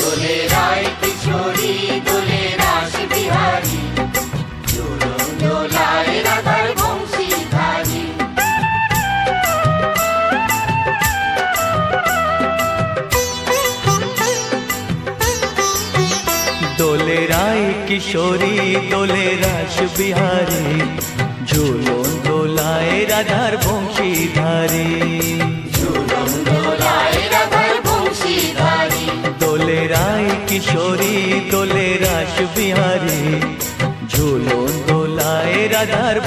দোলে রায় কিশোরী দোলে রাস বিহারী, ঝুলন দোলায় রাধার বংশীধারী। দোলে রায় কিশোরী দোলে রাস বিহারী, ঝুলন দোলায় রাধার বংশীধারী। ঝুলন দোলায় রাধার বংশীধারী। দোলে রায় কিশোরী দোলে রাস বিহারী, ঝুলন দোলায় রাধার